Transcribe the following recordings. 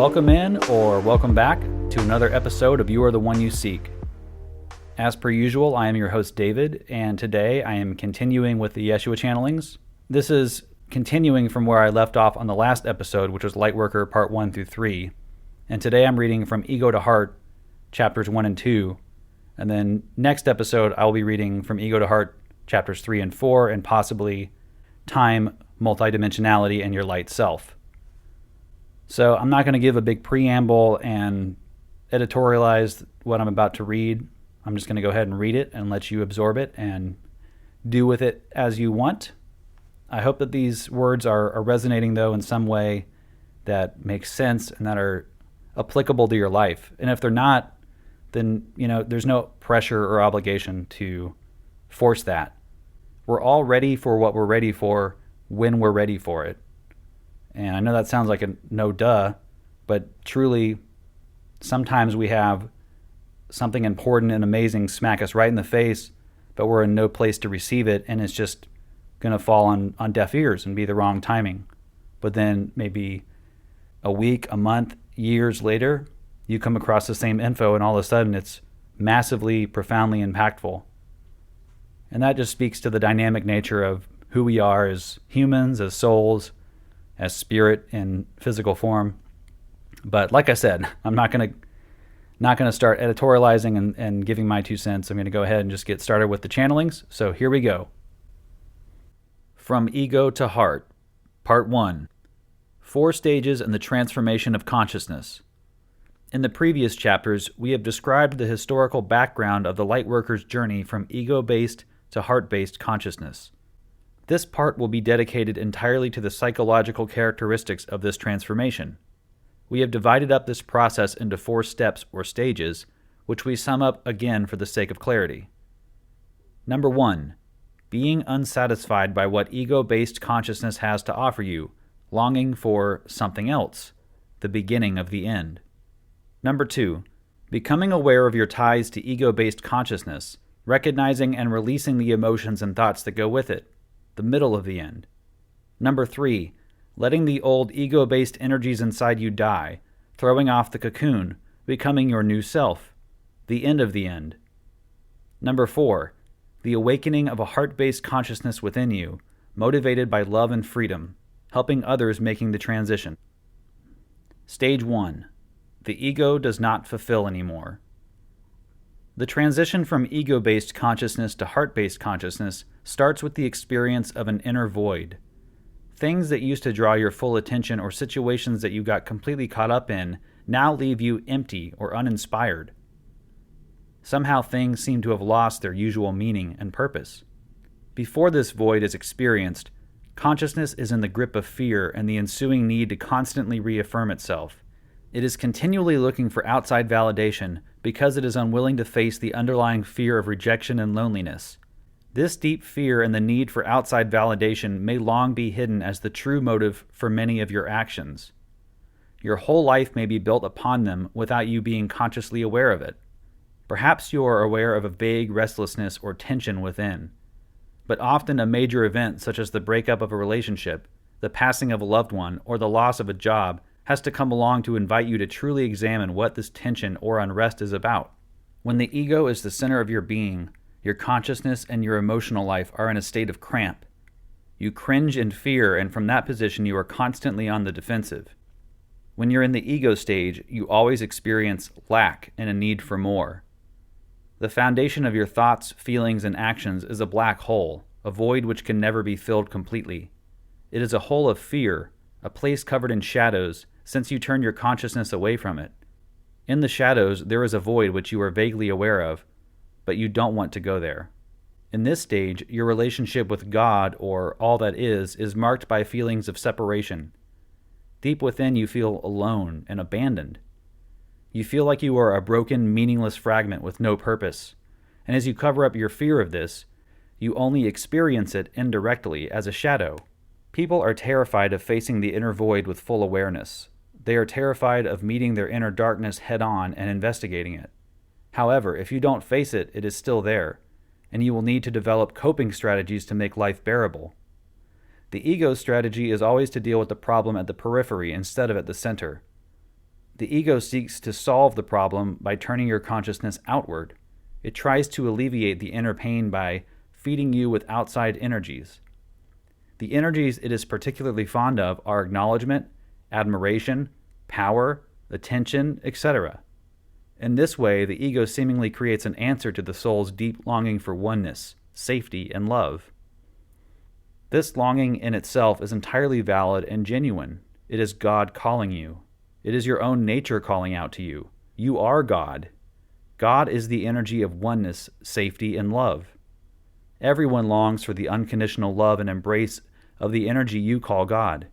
Welcome in or welcome back to another episode of You Are the One You Seek. As per usual, I am your host David, and today I am continuing with the Jeshua channelings. This is continuing from where I left off on the last episode, which was Lightworker Part 1 through 3. And today I'm reading from Ego to Heart, chapters 1 and 2. And then next episode, I'll be reading from Ego to Heart, chapters 3 and 4, and possibly Time, Multidimensionality, and Your Light Self. So I'm not going to give a big preamble and editorialize what I'm about to read. I'm just going to go ahead and read it and let you absorb it and do with it as you want. I hope that these words are resonating, though, in some way that makes sense and that are applicable to your life. And if they're not, then, there's no pressure or obligation to force that. We're all ready for what we're ready for when we're ready for it. And I know that sounds like a no duh, but truly, sometimes we have something important and amazing smack us right in the face, but we're in no place to receive it, and it's just going to fall on deaf ears and be the wrong timing. But then maybe a week, a month, years later, you come across the same info, and all of a sudden it's massively, profoundly impactful. And that just speaks to the dynamic nature of who we are as humans, as souls, as spirit in physical form. But like I said, I'm not going to start editorializing and giving my 2 cents. I'm going to go ahead and just get started with the channelings. So here we go. From Ego to Heart, Part 1. 4 Stages in the Transformation of Consciousness. In the previous chapters, we have described the historical background of the Lightworker's journey from ego-based to heart-based consciousness. This part will be dedicated entirely to the psychological characteristics of this transformation. We have divided up this process into 4 steps or stages, which we sum up again for the sake of clarity. Number 1. Being unsatisfied by what ego-based consciousness has to offer you, longing for something else, the beginning of the end. Number 2. Becoming aware of your ties to ego-based consciousness, recognizing and releasing the emotions and thoughts that go with it, the middle of the end. Number 3. Letting the old ego-based energies inside you die, throwing off the cocoon, becoming your new self, the end of the end. Number 4. The awakening of a heart-based consciousness within you, motivated by love and freedom, helping others making the transition. Stage 1. The ego does not fulfill anymore. The transition from ego-based consciousness to heart-based consciousness starts with the experience of an inner void. Things that used to draw your full attention or situations that you got completely caught up in now leave you empty or uninspired. Somehow things seem to have lost their usual meaning and purpose. Before this void is experienced, consciousness is in the grip of fear and the ensuing need to constantly reaffirm itself. It is continually looking for outside validation because it is unwilling to face the underlying fear of rejection and loneliness. This deep fear and the need for outside validation may long be hidden as the true motive for many of your actions. Your whole life may be built upon them without you being consciously aware of it. Perhaps you are aware of a vague restlessness or tension within. But often a major event such as the breakup of a relationship, the passing of a loved one, or the loss of a job has to come along to invite you to truly examine what this tension or unrest is about. When the ego is the center of your being, your consciousness and your emotional life are in a state of cramp. You cringe in fear, and from that position you are constantly on the defensive. When you're in the ego stage, you always experience lack and a need for more. The foundation of your thoughts, feelings, and actions is a black hole, a void which can never be filled completely. It is a hole of fear, a place covered in shadows, since you turn your consciousness away from it. In the shadows, there is a void which you are vaguely aware of, but you don't want to go there. In this stage, your relationship with God, or all that is marked by feelings of separation. Deep within, you feel alone and abandoned. You feel like you are a broken, meaningless fragment with no purpose, and as you cover up your fear of this, you only experience it indirectly as a shadow. People are terrified of facing the inner void with full awareness. They are terrified of meeting their inner darkness head-on and investigating it. However, if you don't face it, it is still there, and you will need to develop coping strategies to make life bearable. The ego strategy is always to deal with the problem at the periphery instead of at the center. The ego seeks to solve the problem by turning your consciousness outward. It tries to alleviate the inner pain by feeding you with outside energies. The energies it is particularly fond of are acknowledgement, admiration, power, attention, etc. In this way, the ego seemingly creates an answer to the soul's deep longing for oneness, safety, and love. This longing in itself is entirely valid and genuine. It is God calling you. It is your own nature calling out to you. You are God. God is the energy of oneness, safety, and love. Everyone longs for the unconditional love and embrace of the energy you call God.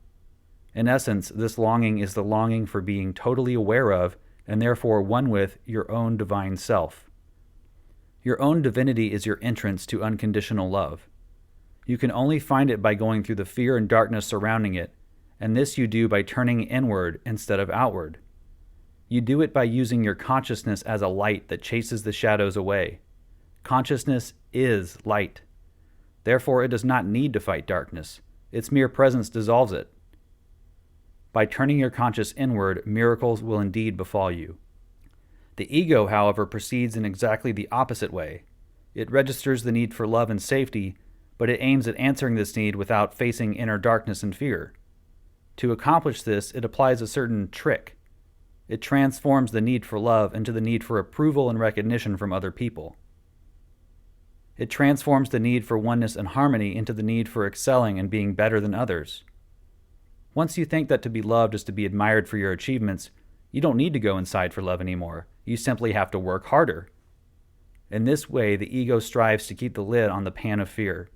In essence, this longing is the longing for being totally aware of, and therefore one with, your own divine self. Your own divinity is your entrance to unconditional love. You can only find it by going through the fear and darkness surrounding it, and this you do by turning inward instead of outward. You do it by using your consciousness as a light that chases the shadows away. Consciousness is light. Therefore, it does not need to fight darkness. Its mere presence dissolves it. By turning your conscious inward, miracles will indeed befall you. The ego, however, proceeds in exactly the opposite way. It registers the need for love and safety, but it aims at answering this need without facing inner darkness and fear. To accomplish this, it applies a certain trick. It transforms the need for love into the need for approval and recognition from other people. It transforms the need for oneness and harmony into the need for excelling and being better than others. Once you think that to be loved is to be admired for your achievements, you don't need to go inside for love anymore. You simply have to work harder. In this way, the ego strives to keep the lid on the pan of fear.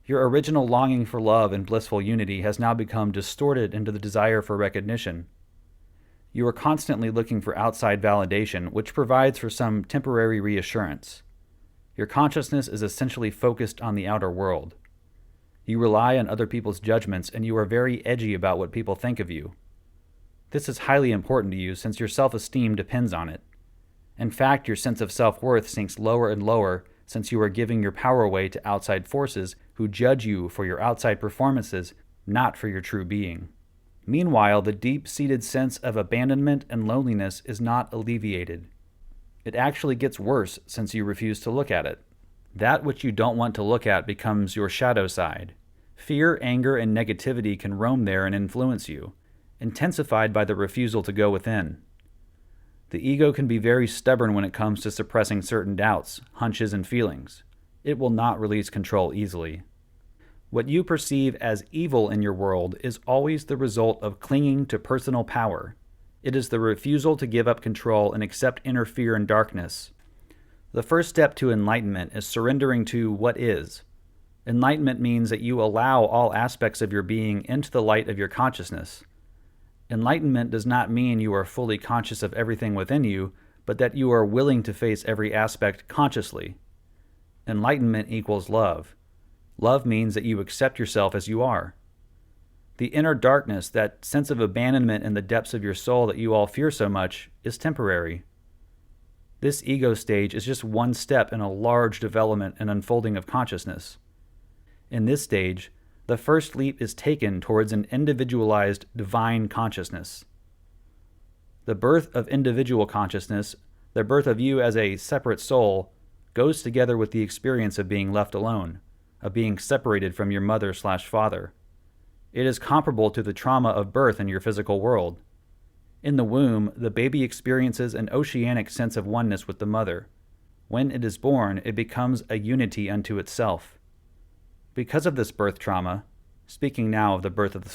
Your original longing for love and blissful unity has now become distorted into the desire for recognition. You are constantly looking for outside validation, which provides for some temporary reassurance. Your consciousness is essentially focused on the outer world. You rely on other people's judgments, and you are very edgy about what people think of you. This is highly important to you since your self-esteem depends on it. In fact, your sense of self-worth sinks lower and lower since you are giving your power away to outside forces who judge you for your outside performances, not for your true being. Meanwhile, the deep-seated sense of abandonment and loneliness is not alleviated. It actually gets worse since you refuse to look at it. That which you don't want to look at becomes your shadow side. Fear, anger, and negativity can roam there and influence you, intensified by the refusal to go within. The ego can be very stubborn when it comes to suppressing certain doubts, hunches, and feelings. It will not release control easily. What you perceive as evil in your world is always the result of clinging to personal power. It is the refusal to give up control and accept inner fear and darkness. The first step to enlightenment is surrendering to what is. Enlightenment means that you allow all aspects of your being into the light of your consciousness. Enlightenment does not mean you are fully conscious of everything within you, but that you are willing to face every aspect consciously. Enlightenment equals love. Love means that you accept yourself as you are. The inner darkness, that sense of abandonment in the depths of your soul that you all fear so much, is temporary. This ego stage is just one step in a large development and unfolding of consciousness. In this stage, the first leap is taken towards an individualized divine consciousness. The birth of individual consciousness, the birth of you as a separate soul, goes together with the experience of being left alone, of being separated from your mother/father. It is comparable to the trauma of birth in your physical world. In the womb, the baby experiences an oceanic sense of oneness with the mother. When it is born, it becomes a unity unto itself. Because of this birth trauma, speaking now of the birth of the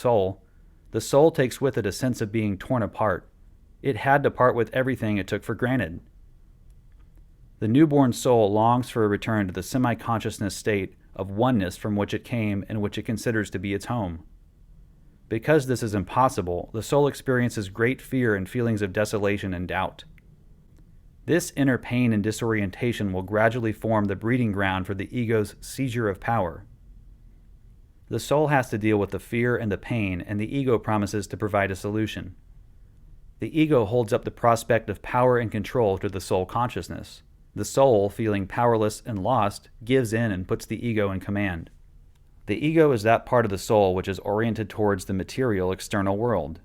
soul takes with it a sense of being torn apart. It had to part with everything it took for granted. The newborn soul longs for a return to the semi-consciousness state of oneness from which it came and which it considers to be its home. Because this is impossible, the soul experiences great fear and feelings of desolation and doubt. This inner pain and disorientation will gradually form the breeding ground for the ego's seizure of power. The soul has to deal with the fear and the pain, and the ego promises to provide a solution. The ego holds up the prospect of power and control to the soul consciousness. The soul, feeling powerless and lost, gives in and puts the ego in command. The ego is that part of the soul which is oriented towards the material external world.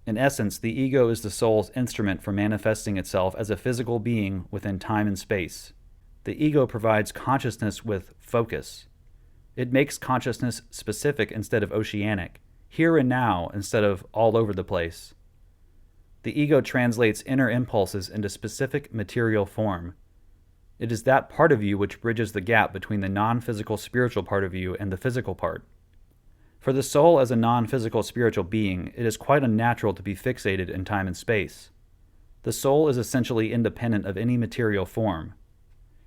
In essence, the ego is the soul's instrument for manifesting itself as a physical being within time and space. The ego provides consciousness with focus. It makes consciousness specific instead of oceanic, here and now instead of all over the place. The ego translates inner impulses into specific material form. It is that part of you which bridges the gap between the non-physical spiritual part of you and the physical part. For the soul as a non-physical spiritual being, it is quite unnatural to be fixated in time and space. The soul is essentially independent of any material form.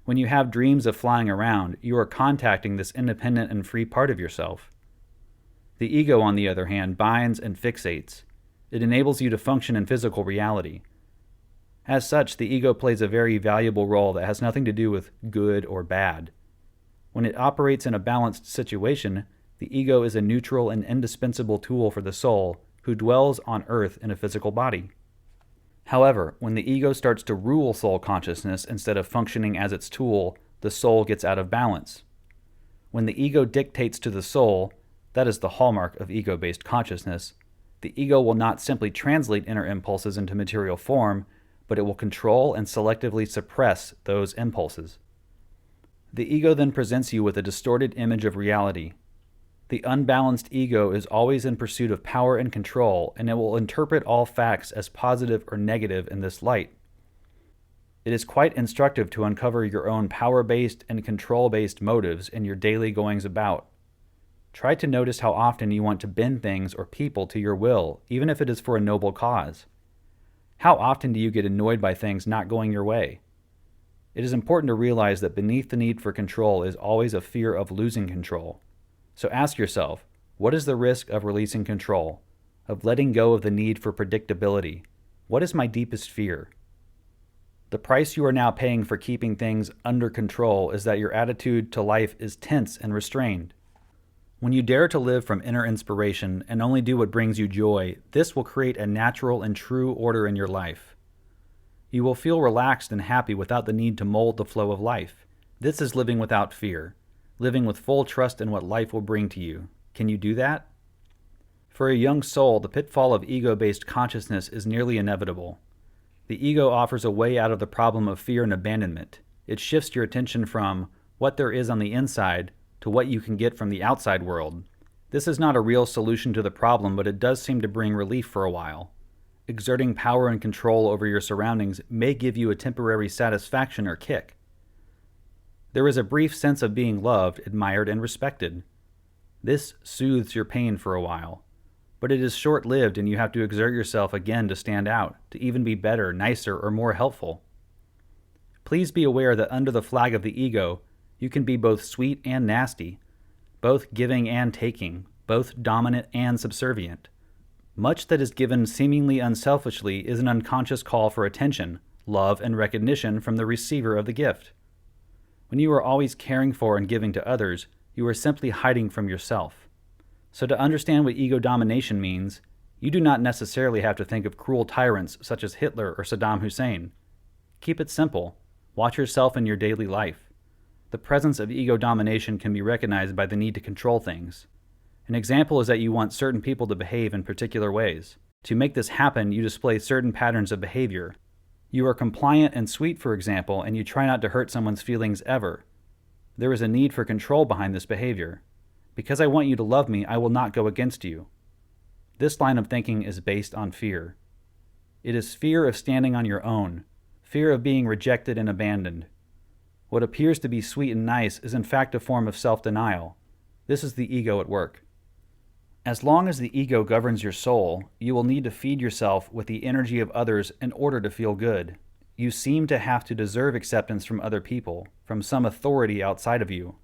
When you have dreams of flying around, you are contacting this independent and free part of yourself. The ego, on the other hand, binds and fixates. It enables you to function in physical reality. As such, the ego plays a very valuable role that has nothing to do with good or bad. When it operates in a balanced situation, the ego is a neutral and indispensable tool for the soul who dwells on earth in a physical body. However, when the ego starts to rule soul consciousness instead of functioning as its tool, the soul gets out of balance. When the ego dictates to the soul, that is the hallmark of ego-based consciousness, the ego will not simply translate inner impulses into material form, but it will control and selectively suppress those impulses. The ego then presents you with a distorted image of reality. The unbalanced ego is always in pursuit of power and control, and it will interpret all facts as positive or negative in this light. It is quite instructive to uncover your own power-based and control-based motives in your daily goings about. Try to notice how often you want to bend things or people to your will, even if it is for a noble cause. How often do you get annoyed by things not going your way? It is important to realize that beneath the need for control is always a fear of losing control. So ask yourself, what is the risk of releasing control, of letting go of the need for predictability? What is my deepest fear? The price you are now paying for keeping things under control is that your attitude to life is tense and restrained. When you dare to live from inner inspiration and only do what brings you joy, this will create a natural and true order in your life. You will feel relaxed and happy without the need to mold the flow of life. This is living without fear, living with full trust in what life will bring to you. Can you do that? For a young soul, the pitfall of ego-based consciousness is nearly inevitable. The ego offers a way out of the problem of fear and abandonment. It shifts your attention from what there is on the inside to what you can get from the outside world. This is not a real solution to the problem, but it does seem to bring relief for a while. Exerting power and control over your surroundings may give you a temporary satisfaction or kick. There is a brief sense of being loved, admired, and respected. This soothes your pain for a while, but it is short-lived and you have to exert yourself again to stand out, to even be better, nicer, or more helpful. Please be aware that under the flag of the ego, you can be both sweet and nasty, both giving and taking, both dominant and subservient. Much that is given seemingly unselfishly is an unconscious call for attention, love, and recognition from the receiver of the gift. When you are always caring for and giving to others, you are simply hiding from yourself. So to understand what ego domination means, you do not necessarily have to think of cruel tyrants such as Hitler or Saddam Hussein. Keep it simple. Watch yourself in your daily life. The presence of ego domination can be recognized by the need to control things. An example is that you want certain people to behave in particular ways. To make this happen, you display certain patterns of behavior. You are compliant and sweet, for example, and you try not to hurt someone's feelings ever. There is a need for control behind this behavior. Because I want you to love me, I will not go against you. This line of thinking is based on fear. It is fear of standing on your own, fear of being rejected and abandoned. What appears to be sweet and nice is in fact a form of self-denial. This is the ego at work. As long as the ego governs your soul, you will need to feed yourself with the energy of others in order to feel good. You seem to have to deserve acceptance from other people, from some authority outside of you.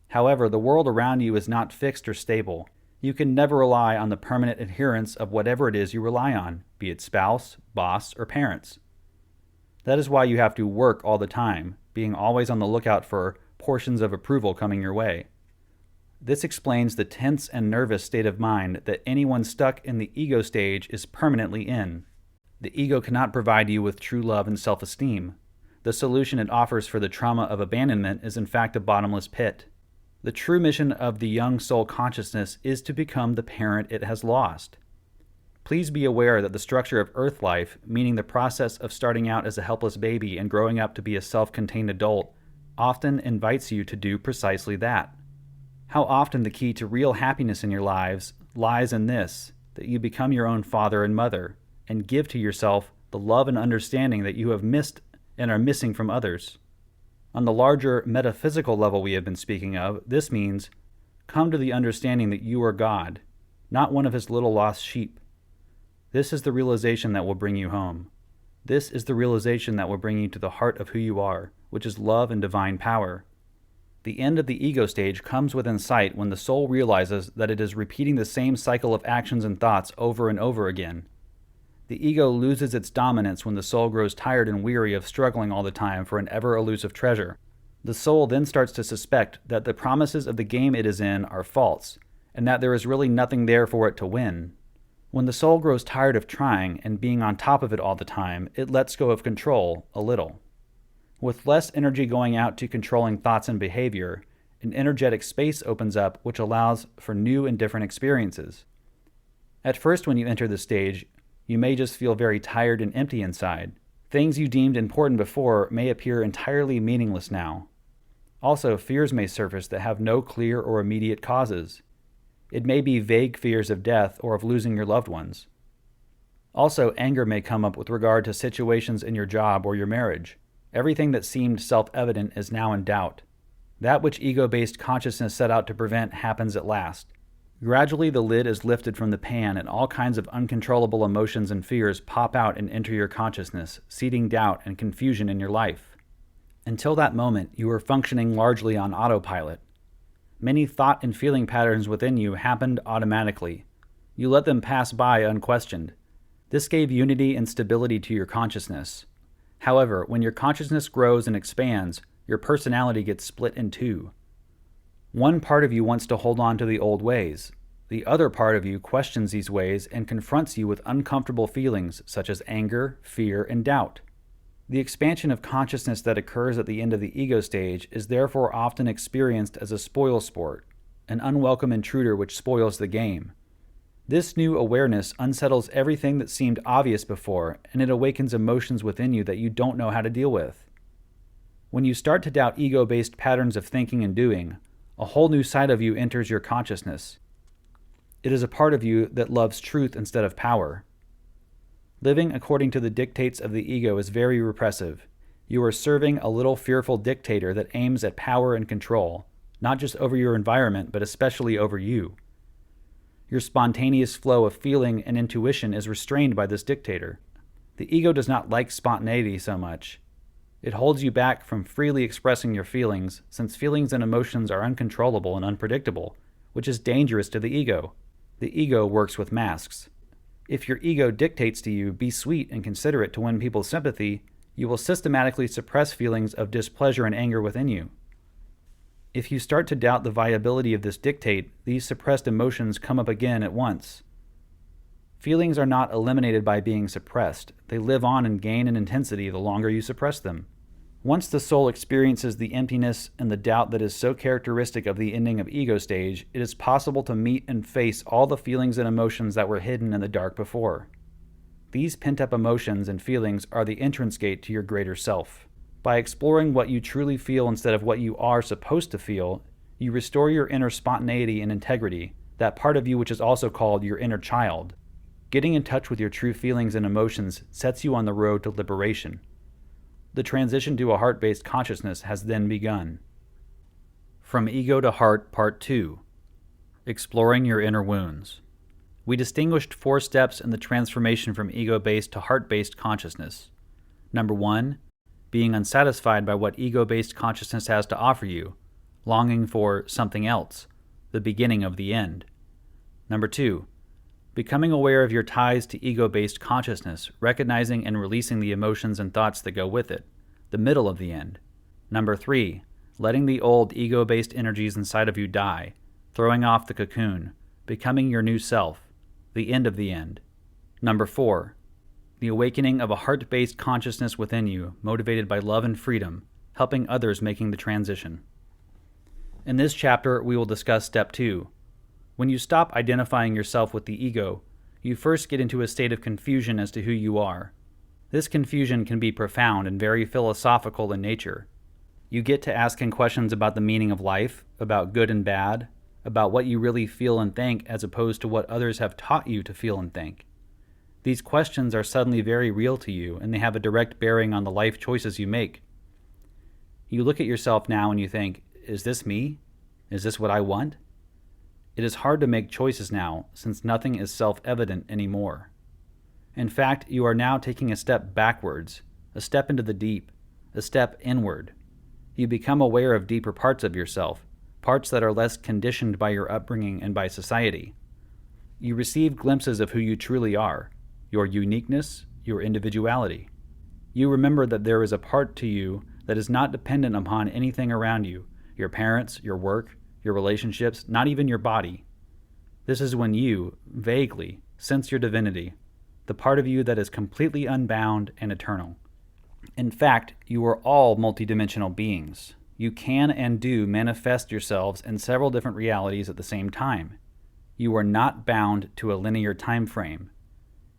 However, the world around you is not fixed or stable. You can never rely on the permanent adherence of whatever it is you rely on, be it spouse, boss, or parents. That is why you have to work all the time, being always on the lookout for portions of approval coming your way. This explains the tense and nervous state of mind that anyone stuck in the ego stage is permanently in. The ego cannot provide you with true love and self-esteem. The solution it offers for the trauma of abandonment is in fact a bottomless pit. The true mission of the young soul consciousness is to become the parent it has lost. Please be aware that the structure of Earth life, meaning the process of starting out as a helpless baby and growing up to be a self-contained adult, often invites you to do precisely that. How often the key to real happiness in your lives lies in this, that you become your own father and mother, and give to yourself the love and understanding that you have missed and are missing from others. On the larger metaphysical level we have been speaking of, this means come to the understanding that you are God, not one of his little lost sheep. This is the realization that will bring you home. This is the realization that will bring you to the heart of who you are, which is love and divine power. The end of the ego stage comes within sight when the soul realizes that it is repeating the same cycle of actions and thoughts over and over again. The ego loses its dominance when the soul grows tired and weary of struggling all the time for an ever-elusive treasure. The soul then starts to suspect that the promises of the game it is in are false, and that there is really nothing there for it to win. When the soul grows tired of trying and being on top of it all the time, it lets go of control a little. With less energy going out to controlling thoughts and behavior, an energetic space opens up which allows for new and different experiences. At first, when you enter this stage, you may just feel very tired and empty inside. Things you deemed important before may appear entirely meaningless now. Also, fears may surface that have no clear or immediate causes. It may be vague fears of death or of losing your loved ones. Also, anger may come up with regard to situations in your job or your marriage. Everything that seemed self-evident is now in doubt. That which ego-based consciousness set out to prevent happens at last. Gradually, the lid is lifted from the pan and all kinds of uncontrollable emotions and fears pop out and enter your consciousness, seeding doubt and confusion in your life. Until that moment, you were functioning largely on autopilot. Many thought and feeling patterns within you happened automatically. You let them pass by unquestioned. This gave unity and stability to your consciousness. However, when your consciousness grows and expands, your personality gets split in two. One part of you wants to hold on to the old ways. The other part of you questions these ways and confronts you with uncomfortable feelings such as anger, fear, and doubt. The expansion of consciousness that occurs at the end of the ego stage is therefore often experienced as a spoil sport, an unwelcome intruder which spoils the game. This new awareness unsettles everything that seemed obvious before, and it awakens emotions within you that you don't know how to deal with. When you start to doubt ego-based patterns of thinking and doing, a whole new side of you enters your consciousness. It is a part of you that loves truth instead of power. Living according to the dictates of the ego is very repressive. You are serving a little fearful dictator that aims at power and control, not just over your environment, but especially over you. Your spontaneous flow of feeling and intuition is restrained by this dictator. The ego does not like spontaneity so much. It holds you back from freely expressing your feelings, since feelings and emotions are uncontrollable and unpredictable, which is dangerous to the ego. The ego works with masks. If your ego dictates to you, be sweet and considerate to win people's sympathy, you will systematically suppress feelings of displeasure and anger within you. If you start to doubt the viability of this dictate, these suppressed emotions come up again at once. Feelings are not eliminated by being suppressed. They live on and gain in intensity the longer you suppress them. Once the soul experiences the emptiness and the doubt that is so characteristic of the ending of ego stage, it is possible to meet and face all the feelings and emotions that were hidden in the dark before. These pent-up emotions and feelings are the entrance gate to your greater self. By exploring what you truly feel instead of what you are supposed to feel, you restore your inner spontaneity and integrity, that part of you which is also called your inner child. Getting in touch with your true feelings and emotions sets you on the road to liberation. The transition to a heart-based consciousness has then begun. From Ego to Heart, Part 2. Exploring your inner wounds. We distinguished 4 steps in the transformation from ego-based to heart-based consciousness. Number 1, being unsatisfied by what ego-based consciousness has to offer you, longing for something else, the beginning of the end. Number 2, becoming aware of your ties to ego-based consciousness, recognizing and releasing the emotions and thoughts that go with it, the middle of the end. Number 3, letting the old ego-based energies inside of you die, throwing off the cocoon, becoming your new self, the end of the end. Number 4, the awakening of a heart-based consciousness within you, motivated by love and freedom, helping others making the transition. In this chapter, we will discuss Step 2. When you stop identifying yourself with the ego, You first get into a state of confusion as to who you are. This confusion can be profound and very philosophical in nature. You get to asking questions about the meaning of life, about good and bad, about what you really feel and think as opposed to what others have taught you to feel and think. These questions are suddenly very real to you, and they have a direct bearing on the life choices you make. You look at yourself now and you think, is this me? Is this what I want? It is hard to make choices now, since nothing is self-evident anymore. In fact, you are now taking a step backwards, a step into the deep, a step inward. You become aware of deeper parts of yourself, parts that are less conditioned by your upbringing and by society. You receive glimpses of who you truly are, your uniqueness, your individuality. You remember that there is a part to you that is not dependent upon anything around you, your parents, your work, your relationships, not even your body. This is when you, vaguely, sense your divinity, the part of you that is completely unbound and eternal. In fact, you are all multidimensional beings. You can and do manifest yourselves in several different realities at the same time. You are not bound to a linear time frame.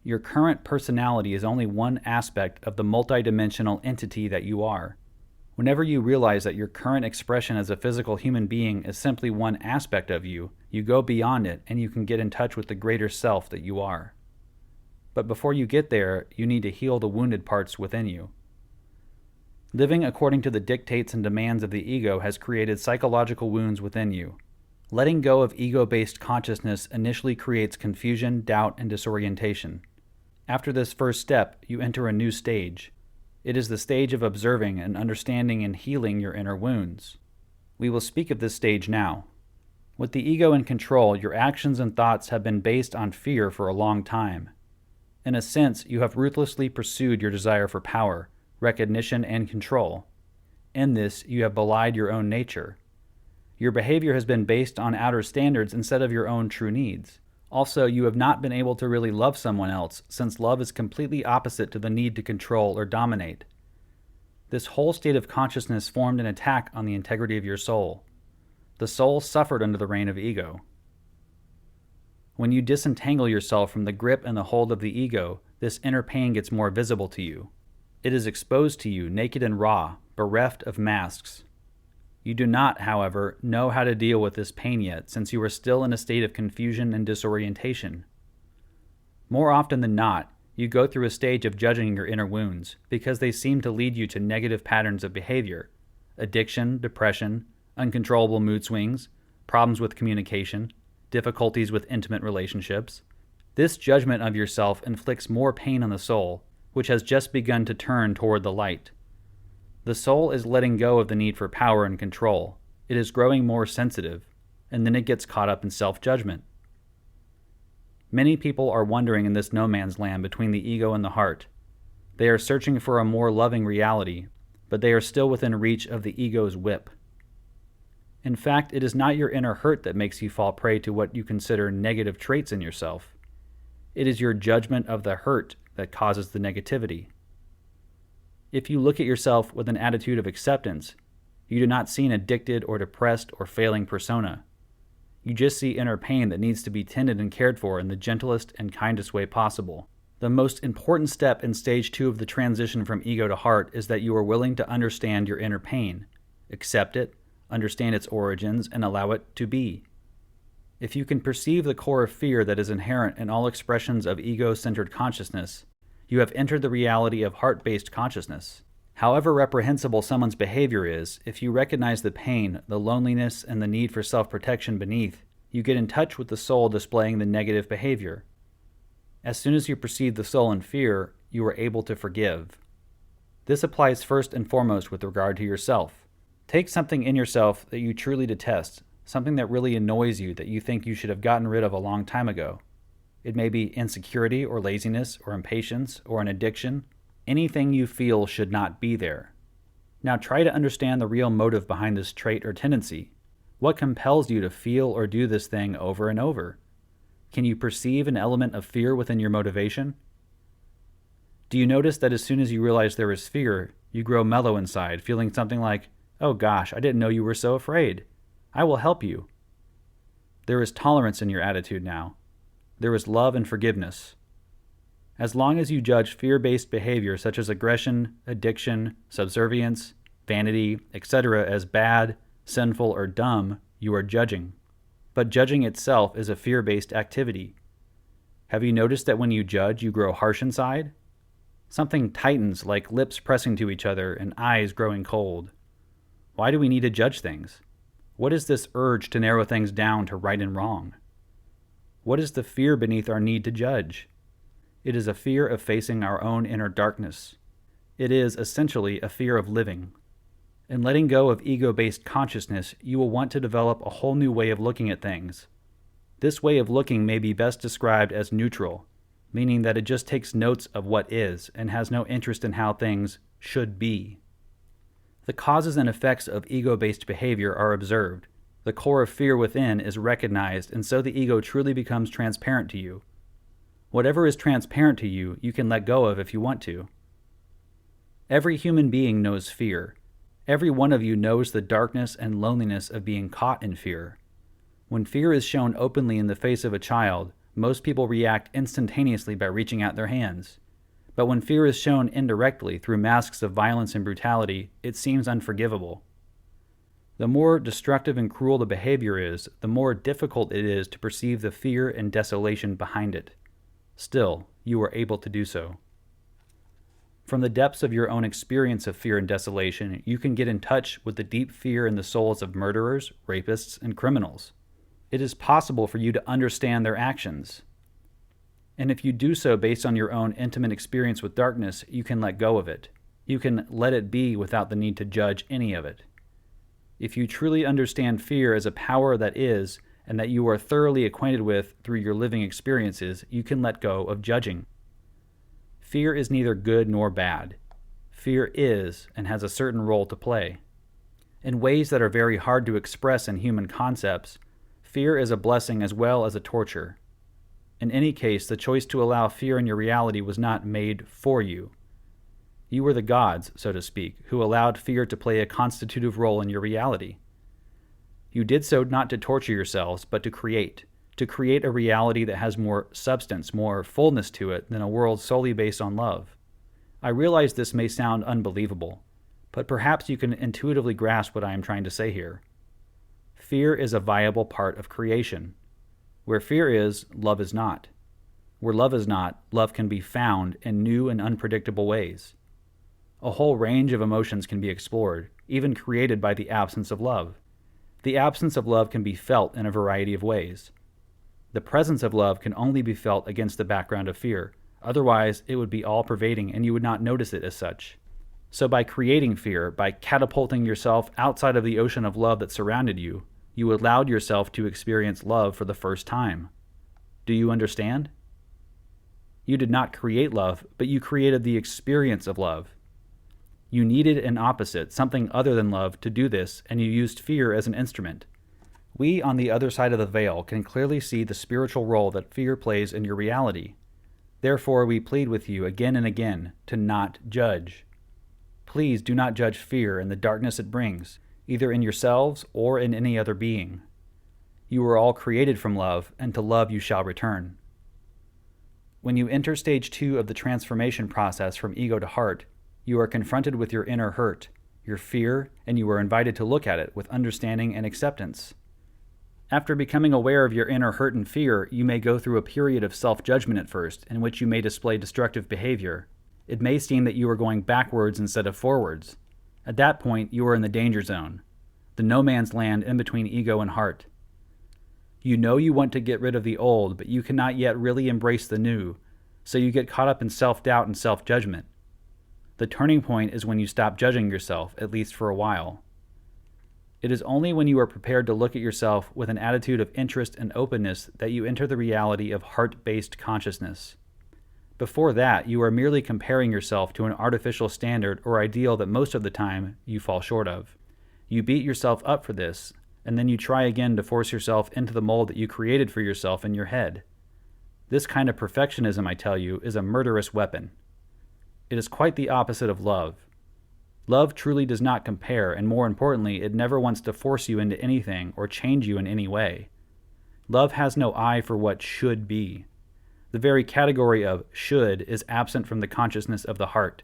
Your current personality is only one aspect of the multidimensional entity that you are. Whenever you realize that your current expression as a physical human being is simply one aspect of you, you go beyond it and you can get in touch with the greater self that you are. But before you get there, you need to heal the wounded parts within you. Living according to the dictates and demands of the ego has created psychological wounds within you. Letting go of ego-based consciousness initially creates confusion, doubt, and disorientation. After this first step, you enter a new stage. It is the stage of observing and understanding and healing your inner wounds. We will speak of this stage now. With the ego in control, your actions and thoughts have been based on fear for a long time. In a sense, you have ruthlessly pursued your desire for power, recognition, and control. In this, you have belied your own nature. Your behavior has been based on outer standards instead of your own true needs. Also, you have not been able to really love someone else, since love is completely opposite to the need to control or dominate. This whole state of consciousness formed an attack on the integrity of your soul. The soul suffered under the reign of ego. When you disentangle yourself from the grip and the hold of the ego, this inner pain gets more visible to you. It is exposed to you, naked and raw, bereft of masks. You do not, however, know how to deal with this pain yet, since you are still in a state of confusion and disorientation. More often than not, you go through a stage of judging your inner wounds, because they seem to lead you to negative patterns of behavior: addiction, depression, uncontrollable mood swings, problems with communication, difficulties with intimate relationships. This judgment of yourself inflicts more pain on the soul, which has just begun to turn toward the light. The soul is letting go of the need for power and control. It is growing more sensitive, and then it gets caught up in self-judgment. Many people are wandering in this no man's land between the ego and the heart. They are searching for a more loving reality, but they are still within reach of the ego's whip. In fact, it is not your inner hurt that makes you fall prey to what you consider negative traits in yourself. It is your judgment of the hurt that causes the negativity. If you look at yourself with an attitude of acceptance, you do not see an addicted or depressed or failing persona. You just see inner pain that needs to be tended and cared for in the gentlest and kindest way possible. The most important step in stage 2 of the transition from ego to heart is that you are willing to understand your inner pain, accept it, understand its origins, and allow it to be. If you can perceive the core of fear that is inherent in all expressions of ego-centered consciousness, you have entered the reality of heart-based consciousness. However reprehensible someone's behavior is, if you recognize the pain, the loneliness, and the need for self-protection beneath, you get in touch with the soul displaying the negative behavior. As soon as you perceive the soul in fear, you are able to forgive. This applies first and foremost with regard to yourself. Take something in yourself that you truly detest, something that really annoys you that you think you should have gotten rid of a long time ago. It may be insecurity or laziness or impatience or an addiction. Anything you feel should not be there. Now try to understand the real motive behind this trait or tendency. What compels you to feel or do this thing over and over? Can you perceive an element of fear within your motivation? Do you notice that as soon as you realize there is fear, you grow mellow inside, feeling something like, "Oh gosh, I didn't know you were so afraid. I will help you." There is tolerance in your attitude now. there is love and forgiveness. As long as you judge fear-based behavior such as aggression, addiction, subservience, vanity, etc. as bad, sinful, or dumb, you are judging. But judging itself is a fear-based activity. Have you noticed that when you judge, you grow harsh inside? Something tightens, like lips pressing to each other and eyes growing cold. Why do we need to judge things? What is this urge to narrow things down to right and wrong? What is the fear beneath our need to judge? It is a fear of facing our own inner darkness. It is essentially a fear of living. In letting go of ego-based consciousness, you will want to develop a whole new way of looking at things. This way of looking may be best described as neutral, meaning that it just takes notes of what is and has no interest in how things should be. The causes and effects of ego-based behavior are observed. The core of fear within is recognized, and so the ego truly becomes transparent to you. Whatever is transparent to you, you can let go of if you want to. Every human being knows fear. Every one of you knows the darkness and loneliness of being caught in fear. When fear is shown openly in the face of a child, most people react instantaneously by reaching out their hands. But when fear is shown indirectly through masks of violence and brutality, it seems unforgivable. The more destructive and cruel the behavior is, the more difficult it is to perceive the fear and desolation behind it. Still, you are able to do so. From the depths of your own experience of fear and desolation, you can get in touch with the deep fear in the souls of murderers, rapists, and criminals. It is possible for you to understand their actions. And if you do so based on your own intimate experience with darkness, you can let go of it. You can let it be without the need to judge any of it. If you truly understand fear as a power that is, and that you are thoroughly acquainted with through your living experiences, you can let go of judging. Fear is neither good nor bad. Fear is and has a certain role to play. In ways that are very hard to express in human concepts, fear is a blessing as well as a torture. In any case, the choice to allow fear in your reality was not made for you. You were the gods, so to speak, who allowed fear to play a constitutive role in your reality. You did so not to torture yourselves, but to create a reality that has more substance, more fullness to it than a world solely based on love. I realize this may sound unbelievable, but perhaps you can intuitively grasp what I am trying to say here. Fear is a viable part of creation. Where fear is, love is not. Where love is not, love can be found in new and unpredictable ways. A whole range of emotions can be explored, even created by the absence of love. The absence of love can be felt in a variety of ways. The presence of love can only be felt against the background of fear. Otherwise, it would be all-pervading and you would not notice it as such. So by creating fear, by catapulting yourself outside of the ocean of love that surrounded you, you allowed yourself to experience love for the first time. Do you understand? You did not create love, but you created the experience of love. You needed an opposite, something other than love, to do this, and you used fear as an instrument. We, on the other side of the veil, can clearly see the spiritual role that fear plays in your reality. Therefore, we plead with you again and again to not judge. Please do not judge fear and the darkness it brings, either in yourselves or in any other being. You were all created from love, and to love you shall return. When you enter stage 2 of the transformation process from ego to heart, you are confronted with your inner hurt, your fear, and you are invited to look at it with understanding and acceptance. After becoming aware of your inner hurt and fear, you may go through a period of self-judgment at first, in which you may display destructive behavior. It may seem that you are going backwards instead of forwards. At that point, you are in the danger zone, the no man's land in between ego and heart. You know you want to get rid of the old, but you cannot yet really embrace the new, so you get caught up in self-doubt and self-judgment. The turning point is when you stop judging yourself, at least for a while. It is only when you are prepared to look at yourself with an attitude of interest and openness that you enter the reality of heart-based consciousness. Before that, you are merely comparing yourself to an artificial standard or ideal that most of the time you fall short of. You beat yourself up for this, and then you try again to force yourself into the mold that you created for yourself in your head. This kind of perfectionism, I tell you, is a murderous weapon. It is quite the opposite of love. Love truly does not compare, and more importantly, it never wants to force you into anything or change you in any way. Love has no eye for what should be. The very category of should is absent from the consciousness of the heart.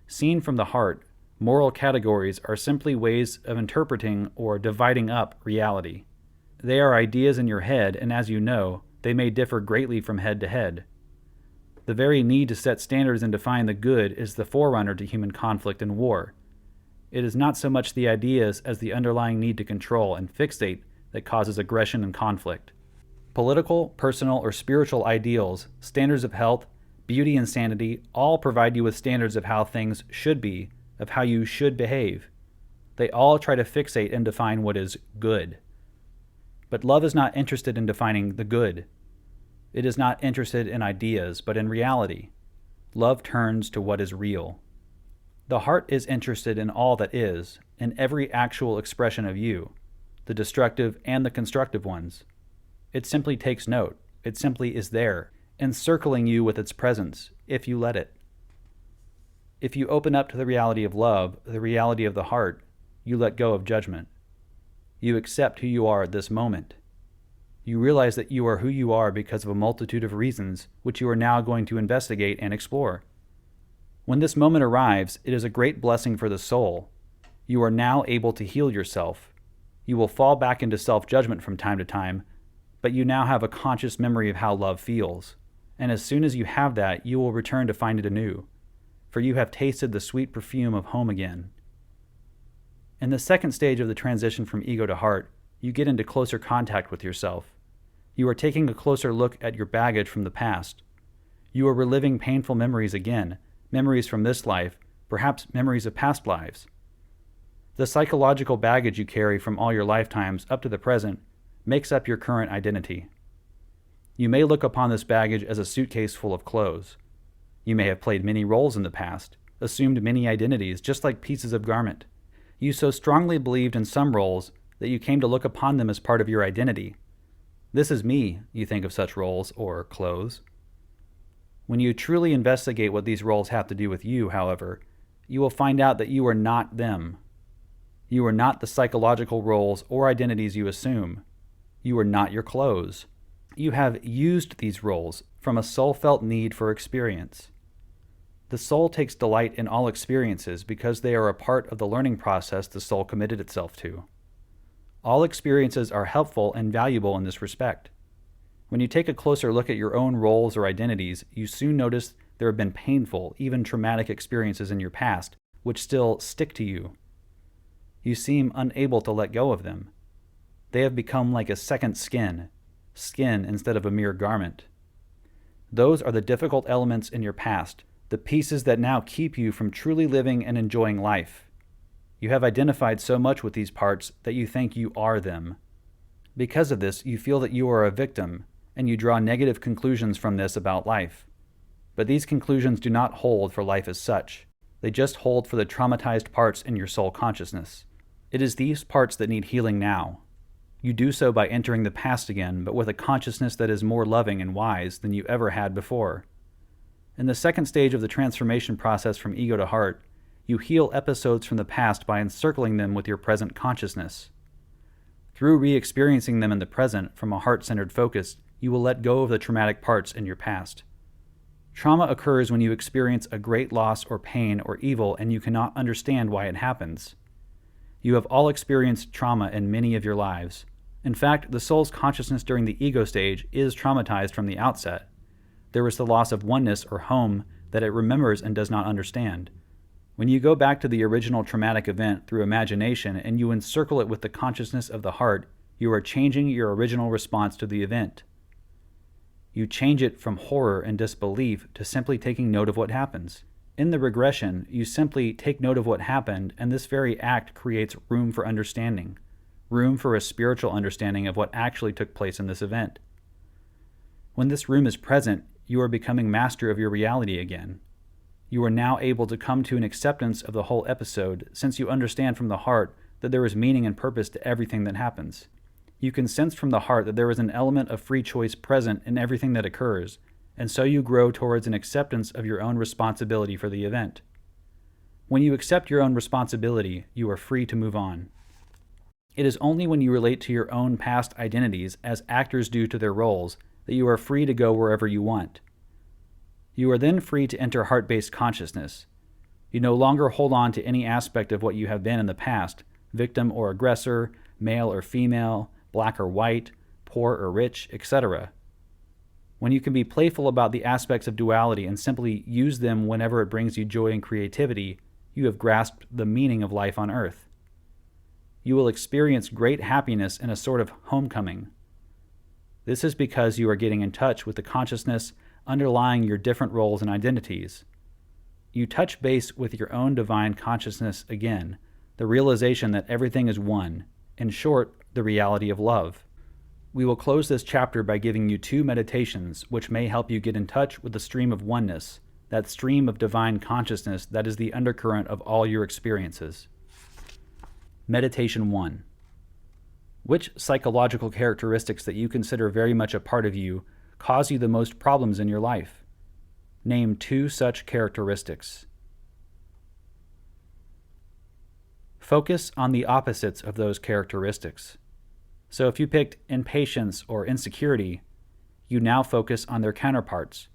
Seen from the heart, moral categories are simply ways of interpreting or dividing up reality. They are ideas in your head, and as you know, they may differ greatly from head to head. The very need to set standards and define the good is the forerunner to human conflict and war. It is not so much the ideas as the underlying need to control and fixate that causes aggression and conflict. Political, personal, or spiritual ideals, standards of health, beauty, and sanity all provide you with standards of how things should be, of how you should behave. They all try to fixate and define what is good. But love is not interested in defining the good. It is not interested in ideas, but in reality. Love turns to what is real. The heart is interested in all that is, in every actual expression of you, the destructive and the constructive ones. It simply takes note. It simply is there, encircling you with its presence, if you let it. If you open up to the reality of love, the reality of the heart, you let go of judgment. You accept who you are at this moment. You realize that you are who you are because of a multitude of reasons which you are now going to investigate and explore. When this moment arrives, it is a great blessing for the soul. You are now able to heal yourself. You will fall back into self-judgment from time to time, but you now have a conscious memory of how love feels. And as soon as you have that, you will return to find it anew, for you have tasted the sweet perfume of home again. In the second stage of the transition from ego to heart, you get into closer contact with yourself. You are taking a closer look at your baggage from the past. You are reliving painful memories again, memories from this life, perhaps memories of past lives. The psychological baggage you carry from all your lifetimes up to the present makes up your current identity. You may look upon this baggage as a suitcase full of clothes. You may have played many roles in the past, assumed many identities, just like pieces of garment. You so strongly believed in some roles that you came to look upon them as part of your identity. This is me, you think of such roles, or clothes. When you truly investigate what these roles have to do with you, however, you will find out that you are not them. You are not the psychological roles or identities you assume. You are not your clothes. You have used these roles from a soul-felt need for experience. The soul takes delight in all experiences because they are a part of the learning process the soul committed itself to. All experiences are helpful and valuable in this respect. When you take a closer look at your own roles or identities, you soon notice there have been painful, even traumatic experiences in your past, which still stick to you. You seem unable to let go of them. They have become like a second skin instead of a mere garment. Those are the difficult elements in your past, the pieces that now keep you from truly living and enjoying life. You have identified so much with these parts that you think you are them. Because of this, you feel that you are a victim, and you draw negative conclusions from this about life. But these conclusions do not hold for life as such. They just hold for the traumatized parts in your soul consciousness. It is these parts that need healing now. You do so by entering the past again, but with a consciousness that is more loving and wise than you ever had before. In the second stage of the transformation process from ego to heart, you heal episodes from the past by encircling them with your present consciousness. Through re-experiencing them in the present from a heart-centered focus, you will let go of the traumatic parts in your past. Trauma occurs when you experience a great loss or pain or evil and you cannot understand why it happens. You have all experienced trauma in many of your lives. In fact, the soul's consciousness during the ego stage is traumatized from the outset. There is the loss of oneness or home that it remembers and does not understand. When you go back to the original traumatic event through imagination and you encircle it with the consciousness of the heart, you are changing your original response to the event. You change it from horror and disbelief to simply taking note of what happens. In the regression, you simply take note of what happened, and this very act creates room for understanding, room for a spiritual understanding of what actually took place in this event. When this room is present, you are becoming master of your reality again. You are now able to come to an acceptance of the whole episode, since you understand from the heart that there is meaning and purpose to everything that happens. You can sense from the heart that there is an element of free choice present in everything that occurs, and so you grow towards an acceptance of your own responsibility for the event. When you accept your own responsibility, you are free to move on. It is only when you relate to your own past identities as actors do to their roles that you are free to go wherever you want. You are then free to enter heart-based consciousness. You no longer hold on to any aspect of what you have been in the past, victim or aggressor, male or female, black or white, poor or rich, etc. When you can be playful about the aspects of duality and simply use them whenever it brings you joy and creativity, you have grasped the meaning of life on earth. You will experience great happiness in a sort of homecoming. This is because you are getting in touch with the consciousness underlying your different roles and identities. You touch base with your own divine consciousness again, the realization that everything is one, in short, the reality of love. We will close this chapter by giving you 2 meditations which may help you get in touch with the stream of oneness, that stream of divine consciousness that is the undercurrent of all your experiences. Meditation 1. Which psychological characteristics that you consider very much a part of you cause you the most problems in your life? Name 2 such characteristics. Focus on the opposites of those characteristics. So if you picked impatience or insecurity, you now focus on their counterparts,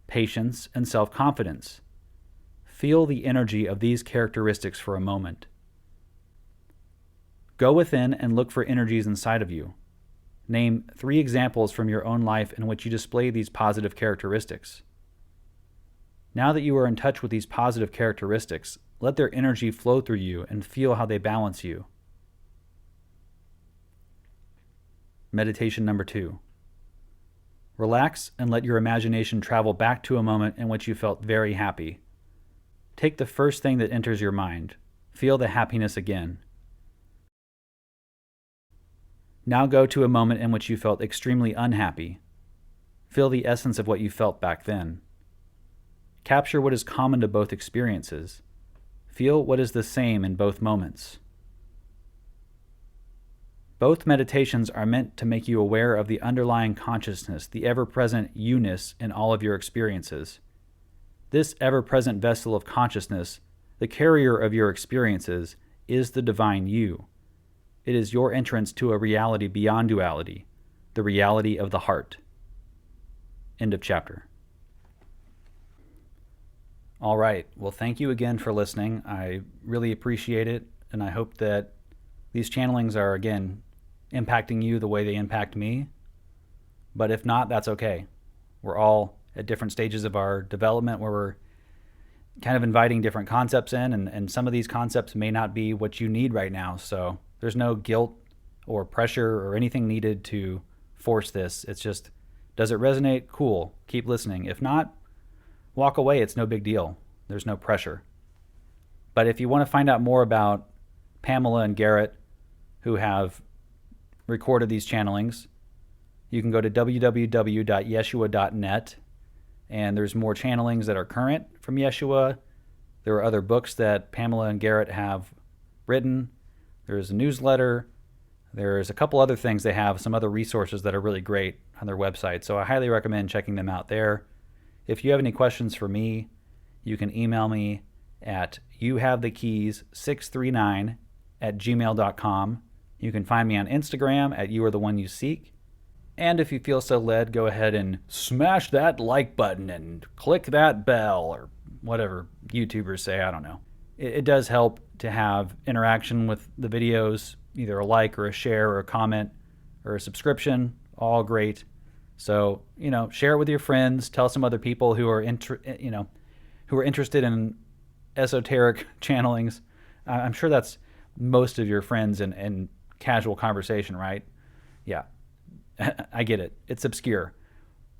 patience and self-confidence. Feel the energy of these characteristics for a moment. Go within and look for energies inside of you. Name 3 examples from your own life in which you display these positive characteristics. Now that you are in touch with these positive characteristics, let their energy flow through you and feel how they balance you. Meditation number 2. Relax and let your imagination travel back to a moment in which you felt very happy. Take the first thing that enters your mind. Feel the happiness again. Now go to a moment in which you felt extremely unhappy. Feel the essence of what you felt back then. Capture what is common to both experiences. Feel what is the same in both moments. Both meditations are meant to make you aware of the underlying consciousness, the ever-present you-ness in all of your experiences. This ever-present vessel of consciousness, the carrier of your experiences, is the divine you. It is your entrance to a reality beyond duality, the reality of the heart. End of chapter. All right. Well, thank you again for listening. I really appreciate it, and I hope that these channelings are, again, impacting you the way they impact me. But if not, that's okay. We're all at different stages of our development where we're kind of inviting different concepts in, and some of these concepts may not be what you need right now. So there's no guilt or pressure or anything needed to force this. It's just, does it resonate? Cool. Keep listening. If not, walk away. It's no big deal. There's no pressure. But if you want to find out more about Pamela and Garrett, who have recorded these channelings, you can go to www.yeshua.net, and there's more channelings that are current from Yeshua. There are other books that Pamela and Garrett have written. There's a newsletter. There's a couple other things they have, some other resources that are really great on their website. So I highly recommend checking them out there. If you have any questions for me, you can email me at youhavethekeys639@gmail.com. You can find me on Instagram at youaretheoneyouseek. And if you feel so led, go ahead and smash that like button and click that bell, or whatever YouTubers say, I don't know. It does help to have interaction with the videos, either a like or a share or a comment or a subscription, all great. So, share it with your friends, tell some other people who are interested in esoteric channelings. I'm sure that's most of your friends in casual conversation, right? Yeah, I get it. It's obscure.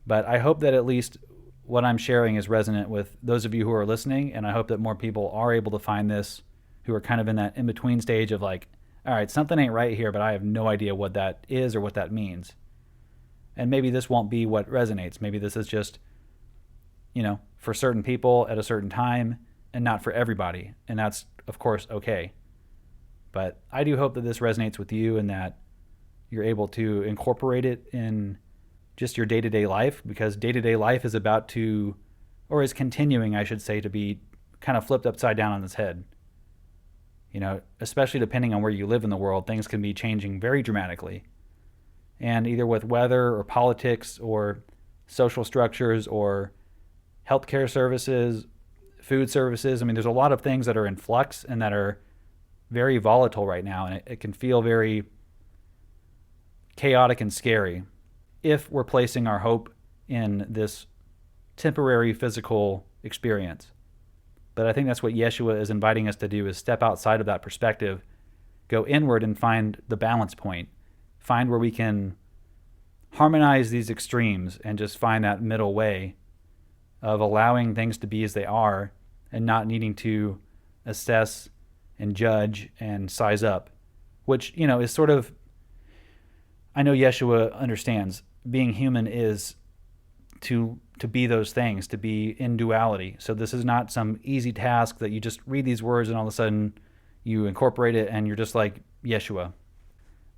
But I hope that at least what I'm sharing is resonant with those of you who are listening, and I hope that more people are able to find this who are kind of in that in-between stage of like, all right, something ain't right here, but I have no idea what that is or what that means. And maybe this won't be what resonates. Maybe this is just, for certain people at a certain time and not for everybody. And that's, of course, okay. But I do hope that this resonates with you and that you're able to incorporate it in just your day-to-day life, because day-to-day life is about to, or is continuing, I should say, to be kind of flipped upside down on its head. Especially depending on where you live in the world, things can be changing very dramatically. And either with weather or politics or social structures or healthcare services, food services, there's a lot of things that are in flux and that are very volatile right now. And it can feel very chaotic and scary if we're placing our hope in this temporary physical experience. But I think that's what Yeshua is inviting us to do, is step outside of that perspective, go inward and find the balance point, find where we can harmonize these extremes and just find that middle way of allowing things to be as they are and not needing to assess and judge and size up, which, is sort of, I know Yeshua understands being human is to be those things, to be in duality. So this is not some easy task that you just read these words and all of a sudden you incorporate it and you're just like Yeshua.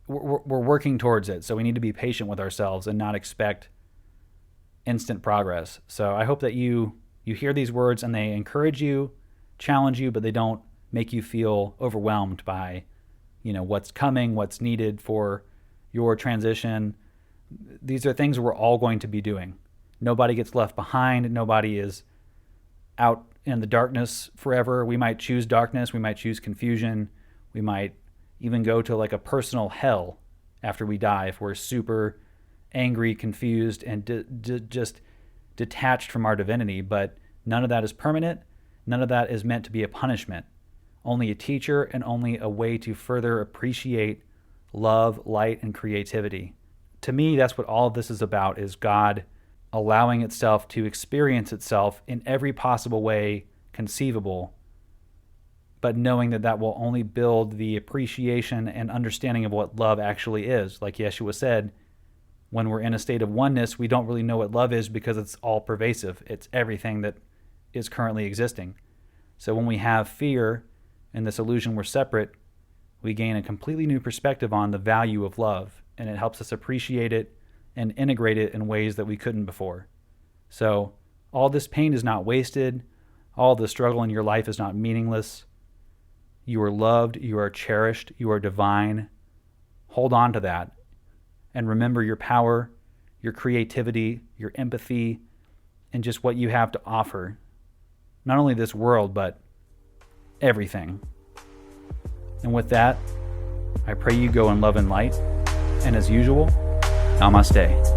We're working towards it. So we need to be patient with ourselves and not expect instant progress. So I hope that you hear these words and they encourage you, challenge you, but they don't make you feel overwhelmed by, what's coming, what's needed for your transition. These are things we're all going to be doing. Nobody gets left behind. Nobody is out in the darkness forever. We might choose darkness. We might choose confusion. We might even go to like a personal hell after we die if we're super angry, confused, and just detached from our divinity. But none of that is permanent. None of that is meant to be a punishment. Only a teacher and only a way to further appreciate love, light, and creativity. To me, that's what all of this is about, is God allowing itself to experience itself in every possible way conceivable, but knowing that that will only build the appreciation and understanding of what love actually is. Like Yeshua said, when we're in a state of oneness, we don't really know what love is because it's all pervasive. It's everything that is currently existing. So when we have fear and this illusion we're separate, we gain a completely new perspective on the value of love, and it helps us appreciate it and integrate it in ways that we couldn't before. So all this pain is not wasted. All the struggle in your life is not meaningless. You are loved. You are cherished. You are divine. Hold on to that. And remember your power, your creativity, your empathy, and just what you have to offer. Not only this world, but everything. And with that, I pray you go in love and light. And as usual, Namaste.